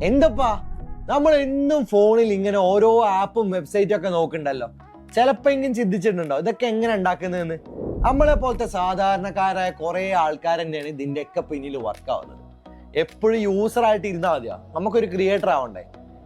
എന്തപ്പാ നമ്മൾ എന്നും ഫോണിൽ ഇങ്ങനെ ഓരോ ആപ്പും വെബ്സൈറ്റും ഒക്കെ നോക്കണ്ടല്ലോ. ചിലപ്പോഴെങ്കിലും ചിന്തിച്ചിട്ടുണ്ടോ ഇതൊക്കെ എങ്ങനെ ഉണ്ടാക്കുന്നതെന്ന്? നമ്മളെ പോലത്തെ സാധാരണക്കാരായ കുറെ ആൾക്കാർ തന്നെയാണ് ഇതിൻ്റെയൊക്കെ പിന്നിൽ വർക്ക് ആവുന്നത്. എപ്പോഴും യൂസർ ആയിട്ട് ഇരുന്നാൽ മതിയോ, നമുക്കൊരു ക്രിയേറ്റർ ആവണ്ടേ?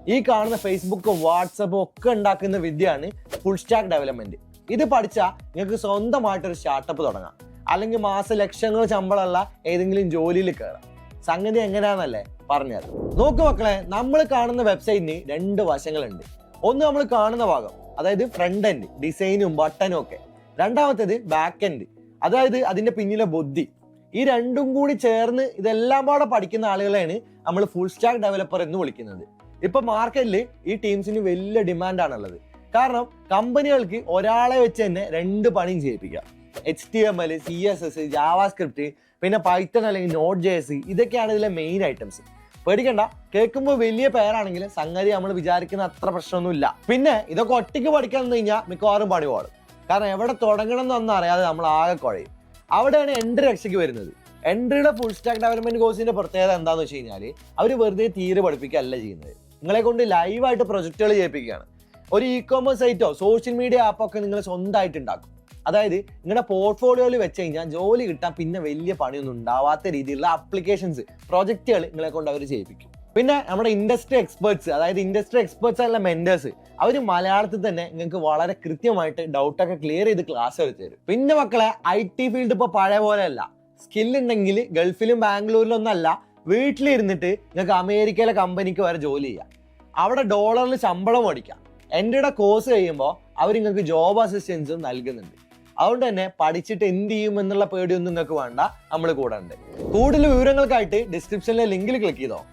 ഈ കാണുന്ന ഫേസ്ബുക്കും വാട്സപ്പും ഒക്കെ ഉണ്ടാക്കുന്ന വിദ്യയാണ് ഫുൾ സ്റ്റാക്ക് ഡെവലപ്മെന്റ്. ഇത് പഠിച്ചാൽ നിങ്ങൾക്ക് സ്വന്തമായിട്ടൊരു സ്റ്റാർട്ടപ്പ് തുടങ്ങാം, അല്ലെങ്കിൽ മാസം ലക്ഷങ്ങൾ ശമ്പളമുള്ള ഏതെങ്കിലും ജോലിയിൽ കയറാം. സംഗതി എങ്ങനെയാണെന്നല്ലേ പറഞ്ഞത്. നോക്കു മക്കളെ, നമ്മൾ കാണുന്ന വെബ്സൈറ്റിന് രണ്ട് വശങ്ങളുണ്ട്. ഒന്ന് നമ്മൾ കാണുന്ന ഭാഗം, അതായത് ഫ്രണ്ട് എൻഡ് ഡിസൈനും ബട്ടനും ഒക്കെ. രണ്ടാമത്തേത് ബാക്ക് എൻഡ്, അതായത് അതിന്റെ പിന്നിലെ ബുദ്ധി. ഈ രണ്ടും കൂടി ചേർന്ന് ഇതെല്ലാം പാടെ പഠിക്കുന്ന ആളുകളെയാണ് നമ്മൾ ഫുൾ സ്റ്റാക്ക് ഡെവലപ്പർ എന്ന് വിളിക്കുന്നത്. ഇപ്പൊ മാർക്കറ്റിൽ ഈ ടീംസിന് വലിയ ഡിമാൻഡാണുള്ളത്. കാരണം കമ്പനികൾക്ക് ഒരാളെ വെച്ച് തന്നെ രണ്ട് പണിയും ചെയ്യിപ്പിക്കാം. HTML, CSS, ജാവാസ്ക്രിപ്റ്റ്, പിന്നെ പൈത്തൺ അല്ലെങ്കിൽ Node.js, ഇതൊക്കെയാണ് ഇതിലെ മെയിൻ ഐറ്റംസ്. പേടിക്കണ്ട, കേൾക്കുമ്പോൾ വലിയ പേരാണെങ്കിൽ സംഗതി നമ്മൾ വിചാരിക്കുന്ന അത്ര പ്രശ്നമൊന്നുമില്ല. പിന്നെ ഇതൊക്കെ ഒറ്റയ്ക്ക് പഠിക്കാൻ കഴിഞ്ഞാൽ മിക്കവാറും പണി പാടും. കാരണം എവിടെ തുടങ്ങണം എന്നൊന്നും അറിയാതെ നമ്മൾ ആകെ കുഴയും. അവിടെയാണ് എൻട്രി രക്ഷയ്ക്ക് വരുന്നത്. എൻട്രിയുടെ ഫുൾ സ്റ്റാക്ക് ഡെവലപ്മെന്റ് കോഴ്സിന്റെ പ്രത്യേകത എന്താണെന്ന് വെച്ച് കഴിഞ്ഞാൽ അവർ വെറുതെ തീരെ പഠിപ്പിക്കുകയല്ല ചെയ്യുന്നത്. നിങ്ങളെ കൊണ്ട് ലൈവായിട്ട് പ്രൊജക്റ്റുകൾ ചെയ്യിപ്പിക്കുകയാണ്. ഒരു ഇ-കോമേഴ്സ് സൈറ്റോ സോഷ്യൽ മീഡിയ ആപ്പൊക്കെ നിങ്ങൾ സ്വന്തമായിട്ട് ഉണ്ടാക്കും. അതായത് നിങ്ങളുടെ പോർട്ട്ഫോളിയോയിൽ വെച്ച് കഴിഞ്ഞാൽ ജോലി കിട്ടാൻ പിന്നെ വലിയ പണിയൊന്നും ഉണ്ടാവാത്ത രീതിയിലുള്ള ആപ്ലിക്കേഷൻസ്, പ്രൊജക്റ്റുകൾ നിങ്ങളെ കൊണ്ട് അവർ ചെയ്യിപ്പിക്കും. പിന്നെ നമ്മുടെ ഇൻഡസ്ട്രി എക്സ്പേർട്സ്, അതായത് ഇൻഡസ്ട്രി എക്സ്പേർട്സ് ആയിട്ടുള്ള മെന്റേഴ്സ്, അവർ മലയാളത്തിൽ തന്നെ നിങ്ങൾക്ക് വളരെ കൃത്യമായിട്ട് ഡൗട്ടൊക്കെ ക്ലിയർ ചെയ്ത് ക്ലാസ് എടുത്ത് തരും. പിന്നെ മക്കളെ, IT ഫീൽഡ് ഇപ്പോൾ പഴയ പോലെ അല്ല. സ്കില്ലുണ്ടെങ്കിൽ ഗൾഫിലും ബാംഗ്ലൂരിലും ഒന്നല്ല, വീട്ടിലിരുന്നിട്ട് നിങ്ങൾക്ക് അമേരിക്കയിലെ കമ്പനിക്ക് വരെ ജോലി ചെയ്യാം. അവിടെ ഡോളറിൽ ശമ്പളം മേടിക്കാം. എൻ്റെ കോഴ്സ് കഴിയുമ്പോൾ അവർ നിങ്ങൾക്ക് ജോബ് അസിസ്റ്റൻസും നൽകുന്നുണ്ട്. അതുകൊണ്ട് തന്നെ പഠിച്ചിട്ട് എന്ത് ചെയ്യും എന്നുള്ള പേടിയൊന്നും നിങ്ങൾക്ക് വേണ്ട, നമ്മൾ കൂടെ ഉണ്ട്. കൂടുതൽ വിവരങ്ങൾക്കായിട്ട് ഡിസ്ക്രിപ്ഷനിലെ ലിങ്കിൽ ക്ലിക്ക് ചെയ്തോ.